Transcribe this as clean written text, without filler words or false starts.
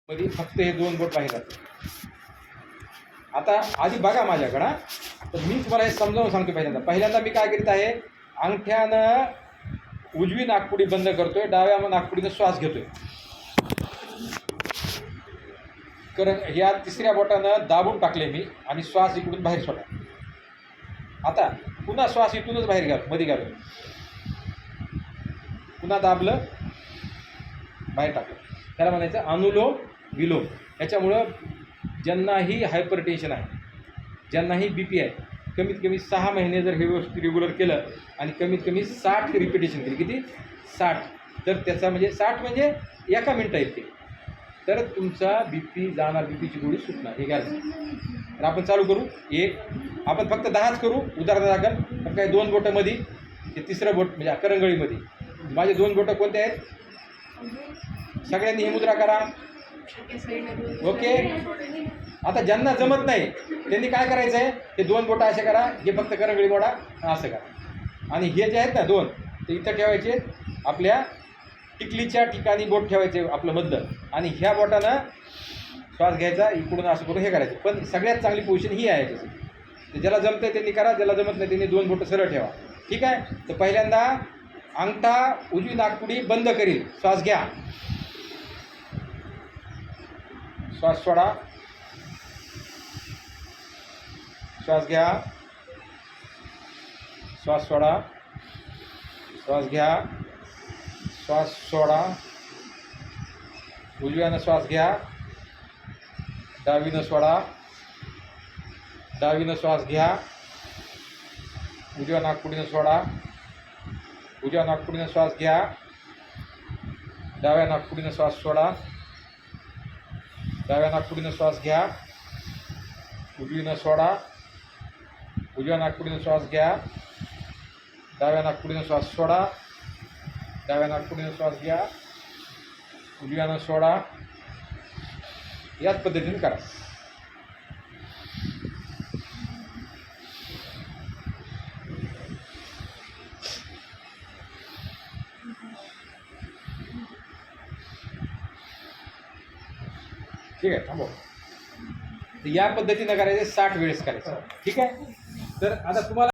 मध्ये फक्त हे दोन बोट बाहेर जातात. आता आधी बघा माझ्याकडं, तर मी तुम्हाला हे समजावून सांगतो. पहिल्यांदा मी काय करीत आहे, अंगठ्यानं उजवी नाकपुडी बंद करतोय, डाव्या नाकपुडीनं श्वास घेतोय. कारण या तिसऱ्या बोटानं दाबून टाकले मी आणि श्वास इकडून बाहेर सोडा. आता पुन्हा श्वास इथूनच बाहेर घाल, मध्ये घालून पुन्हा दाबलं, बाहेर टाकलं. त्याला म्हणायचं अनुलोम विलोम. याच्यामुळं ज्यांनाही हायपरटेन्शन आहे, ज्यांनाही BP आहे, कमीत कमी 6 महिने जर हे व्यवस्थित रेग्युलर केलं आणि कमीत कमी 60 रिपिटेशन केली, किती 60, तर त्याचा म्हणजे 60 म्हणजे एका मिनटं येते, तर तुमचा BP जाणार, BPची गोळी सुटणार. हे घ्या. तर आपण चालू करू. आपण फक्त 10च करू उदाहरणादाखल. तर काही 2 बोटामध्ये, हे तिसरं बोट म्हणजे करंगळीमध्ये माझे 2 बोटं कोणते आहेत, सगळ्यांनी ही मुद्रा करा. ओके. आता ज्यांना जमत नाही त्यांनी काय करायचं आहे, हे 2 बोटं असे करा, हे फक्त करंगळी मोडा, असं करा. आणि हे जे आहेत ना 2, ते इथं ठेवायचे, आपल्या टिकलीच्या ठिकाणी बोट ठेवायचे आपलं मधलं, आणि ह्या बोटानं श्वास घ्यायचा, इकडून असं करून हे करायचं. पण सगळ्यात चांगली पोझिशन ही आहे त्याची. तर ज्याला जमतं त्यांनी करा, ज्याला जमत नाही त्यांनी 2 बोटं सरळ ठेवा. ठीक आहे. तर पहिल्यांदा अंगठा उजवी नाकपुडी बंद करील, श्वास घ्या, श्वास सोडा, श्वास घ्या, श्वास सोडा, श्वास घ्या, श्वास सोडा. उजव्यानं श्वास घ्या, डावीनं सोडा, डावीनं श्वास घ्या, उजव्या नाकपुडीनं सोडा, उजव्या नाकपुडीनं श्वास घ्या, डाव्या नाकपुडीनं श्वास सोडा, डाव्या नाकपुडीनं श्वास घ्या, उजवीनं सोडा, उजव्या नाकपुडीनं श्वास घ्या, डाव्या नाकपुडीनं श्वास सोडा, डाव्या नाकपुडीनं श्वास घ्या, उजव्यानं सोडा. याच पद्धतीने करा. ठीक आहे, थांबव. तर या पद्धतीनं करायचं, 60 वेळेस करायचं. ठीक आहे. तर आता तुम्हाला